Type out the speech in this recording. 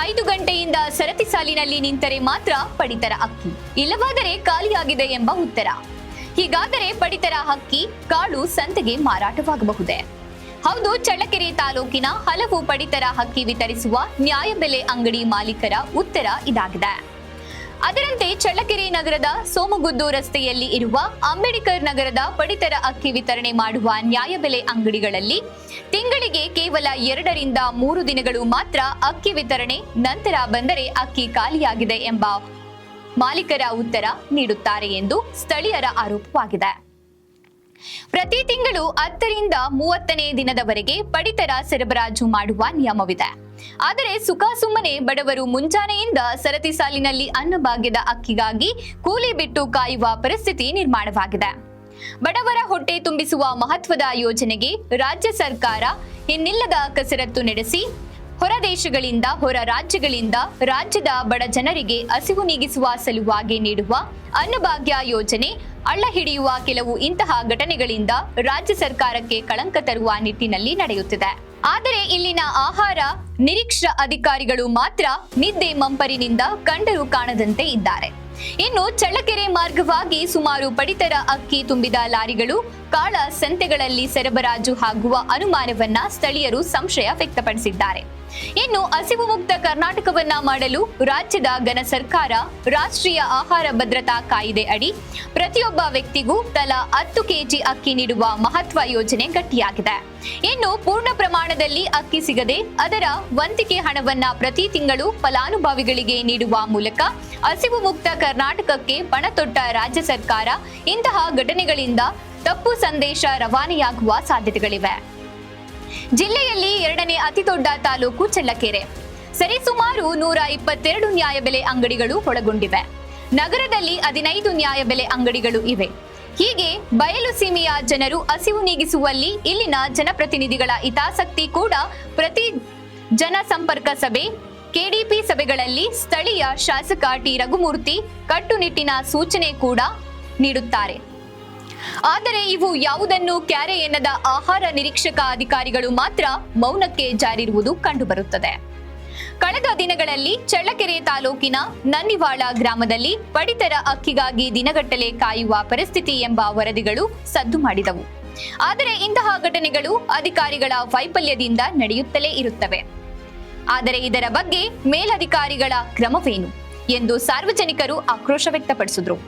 5 ಗಂಟೆಯಿಂದ ಸರತಿ ಸಾಲಿನಲ್ಲಿ ನಿಂತರೆ ಮಾತ್ರ ಪಡಿತರ ಅಕ್ಕಿ, ಇಲ್ಲವಾದರೆ ಖಾಲಿಯಾಗಿದೆ ಎಂಬ ಉತ್ತರ. ಹೀಗಾದರೆ ಪಡಿತರ ಅಕ್ಕಿ ಕಾಳು ಸಂತೆಗೆ ಮಾರಾಟವಾಗಬಹುದೇ? ಹೌದು, ಚಳ್ಳಕೆರೆ ತಾಲೂಕಿನ ಹಲವು ಪಡಿತರ ಅಕ್ಕಿ ವಿತರಿಸುವ ನ್ಯಾಯಬೆಲೆ ಅಂಗಡಿ ಮಾಲೀಕರ ಉತ್ತರ ಇದಾಗಿದೆ. ಅದರಂತೆ ಚಳ್ಳಕೆರೆ ನಗರದ ಸೋಮಗುದ್ದು ರಸ್ತೆಯಲ್ಲಿ ಇರುವ ಅಂಬೇಡ್ಕರ್ ನಗರದ ಪಡಿತರ ಅಕ್ಕಿ ವಿತರಣೆ ಮಾಡುವ ನ್ಯಾಯಬೆಲೆ ಅಂಗಡಿಗಳಲ್ಲಿ ತಿಂಗಳಿಗೆ ಕೇವಲ 2 ರಿಂದ 3 ದಿನಗಳು ಮಾತ್ರ ಅಕ್ಕಿ ವಿತರಣೆ, ನಂತರ ಬಂದರೆ ಅಕ್ಕಿ ಖಾಲಿಯಾಗಿದೆ ಎಂಬ ಮಾಲೀಕರ ಉತ್ತರ ನೀಡುತ್ತಾರೆ ಎಂದು ಸ್ಥಳೀಯರ ಆರೋಪವಾಗಿದೆ. ಪ್ರತಿ ತಿಂಗಳು 10 ರಿಂದ 30ನೇ ದಿನದವರೆಗೆ ಪಡಿತರ ಸರಬರಾಜು ಮಾಡುವ ನಿಯಮವಿದೆ. ಆದರೆ ಸುಮ್ಮನೆ ಬಡವರು ಮುಂಜಾನೆಯಿಂದ ಸರತಿ ಸಾಲಿನಲ್ಲಿ ಅನ್ನಭಾಗ್ಯದ ಅಕ್ಕಿಗಾಗಿ ಕೂಲಿ ಬಿಟ್ಟು ಕಾಯುವ ಪರಿಸ್ಥಿತಿ ನಿರ್ಮಾಣವಾಗಿದೆ. ಬಡವರ ಹೊಟ್ಟೆ ತುಂಬಿಸುವ ಮಹತ್ವದ ಯೋಜನೆಗೆ ರಾಜ್ಯ ಸರ್ಕಾರ ಇನ್ನಿಲ್ಲದ ಕಸರತ್ತು ನಡೆಸಿ ಹೊರ ದೇಶಗಳಿಂದ, ಹೊರ ರಾಜ್ಯಗಳಿಂದ ರಾಜ್ಯದ ಬಡ ಜನರಿಗೆ ಹಸಿವು ನೀಗಿಸುವ ಸಲುವಾಗಿ ನೀಡುವ ಅನ್ನಭಾಗ್ಯ ಯೋಜನೆ ಅಳ್ಳ ಹಿಡಿಯುವ ಕೆಲವು ಇಂತಹ ಘಟನೆಗಳಿಂದ ರಾಜ್ಯ ಸರ್ಕಾರಕ್ಕೆ ಕಳಂಕ ತರುವ ನಿಟ್ಟಿನಲ್ಲಿ ನಡೆಯುತ್ತಿದೆ. ಆದರೆ ಇಲ್ಲಿನ ಆಹಾರ ನಿರೀಕ್ಷಾ ಅಧಿಕಾರಿಗಳು ಮಾತ್ರ ನಿದ್ದೆ ಮಂಪರಿನಿಂದ ಕಂಡರೂ ಕಾಣದಂತೆ ಇದ್ದಾರೆ. ಇನ್ನು ಚಳ್ಳಕೆರೆ ಮಾರ್ಗವಾಗಿ ಸುಮಾರು ಪಡಿತರ ಅಕ್ಕಿ ತುಂಬಿದ ಲಾರಿಗಳು ಕಾಳ ಸಂತೆಗಳಲ್ಲಿ ಸರಬರಾಜು ಆಗುವ ಅನುಮಾನವನ್ನ ಸ್ಥಳೀಯರು ಸಂಶಯ ವ್ಯಕ್ತಪಡಿಸಿದ್ದಾರೆ. ಇನ್ನು ಹಸಿವು ಮುಕ್ತ ಕರ್ನಾಟಕವನ್ನ ಮಾಡಲು ರಾಜ್ಯದ ಘನ ಸರ್ಕಾರ ರಾಷ್ಟ್ರೀಯ ಆಹಾರ ಭದ್ರತಾ ಕಾಯ್ದೆ ಅಡಿ ಪ್ರತಿಯೊಬ್ಬ ವ್ಯಕ್ತಿಗೂ ತಲಾ 10 ಕೆಜಿ ಅಕ್ಕಿ ನೀಡುವ ಮಹತ್ವ ಯೋಜನೆ ಗಟ್ಟಿಯಾಗಿದೆ. ಇನ್ನು ಪೂರ್ಣ ಪ್ರಮಾಣದಲ್ಲಿ ಅಕ್ಕಿ ಸಿಗದೆ ಅದರ ವಂತಿಗೆ ಹಣವನ್ನ ಪ್ರತಿ ತಿಂಗಳು ಫಲಾನುಭವಿಗಳಿಗೆ ನೀಡುವ ಮೂಲಕ ಹಸಿವು ಮುಕ್ತ ಕರ್ನಾಟಕಕ್ಕೆ ಪಣ ತೊಟ್ಟ ರಾಜ್ಯ ಸರ್ಕಾರ ಇಂತಹ ಘಟನೆಗಳಿಂದ ತಪ್ಪು ಸಂದೇಶ ರವಾನೆಯಾಗುವ ಸಾಧ್ಯತೆಗಳಿವೆ. ಜಿಲ್ಲೆಯಲ್ಲಿ 2ನೇ ಅತಿ ದೊಡ್ಡ ತಾಲೂಕು ಚಳ್ಳಕೆರೆ. ಸರಿಸುಮಾರು 122 ನ್ಯಾಯಬೆಲೆ ಅಂಗಡಿಗಳು ಒಳಗೊಂಡಿವೆ. ನಗರದಲ್ಲಿ 15 ನ್ಯಾಯಬೆಲೆ ಅಂಗಡಿಗಳು ಇವೆ. ಹೀಗೆ ಬಯಲು ಸೀಮೆಯ ಜನರು ಹಸಿವು ನೀಗಿಸುವಲ್ಲಿ ಇಲ್ಲಿನ ಜನಪ್ರತಿನಿಧಿಗಳ ಹಿತಾಸಕ್ತಿ ಕೂಡ ಪ್ರತಿ ಜನಸಂಪರ್ಕ ಸಭೆ, ಕೆಡಿಪಿ ಸಭೆಗಳಲ್ಲಿ ಸ್ಥಳೀಯ ಶಾಸಕ ಟಿ ರಘುಮೂರ್ತಿ ಕಟ್ಟುನಿಟ್ಟಿನ ಸೂಚನೆ ಕೂಡ ನೀಡುತ್ತಾರೆ. ಆದರೆ ಇವು ಯಾವುದನ್ನು ಕ್ಯಾರೆ ಎನ್ನದ ಆಹಾರ ನಿರೀಕ್ಷಕ ಅಧಿಕಾರಿಗಳು ಮಾತ್ರ ಮೌನಕ್ಕೆ ಜಾರಿರುವುದು ಕಂಡುಬರುತ್ತದೆ. ಕಳೆದ ದಿನಗಳಲ್ಲಿ ಚಳ್ಳಕೆರೆ ತಾಲೂಕಿನ ನನ್ನಿವಾಳ ಗ್ರಾಮದಲ್ಲಿ ಪಡಿತರ ಅಕ್ಕಿಗಾಗಿ ದಿನಗಟ್ಟಲೆ ಕಾಯುವ ಪರಿಸ್ಥಿತಿ ಎಂಬ ವರದಿಗಳು ಸದ್ದು ಮಾಡಿದವು. ಆದರೆ ಇಂತಹ ಘಟನೆಗಳು ಅಧಿಕಾರಿಗಳ ವೈಫಲ್ಯದಿಂದ ನಡೆಯುತ್ತಲೇ ಇರುತ್ತವೆ. ಆದರೆ ಇದರ ಬಗ್ಗೆ ಮೇಲಧಿಕಾರಿಗಳ ಕ್ರಮವೇನು ಎಂದು ಸಾರ್ವಜನಿಕರು ಆಕ್ರೋಶ ವ್ಯಕ್ತಪಡಿಸಿದರು.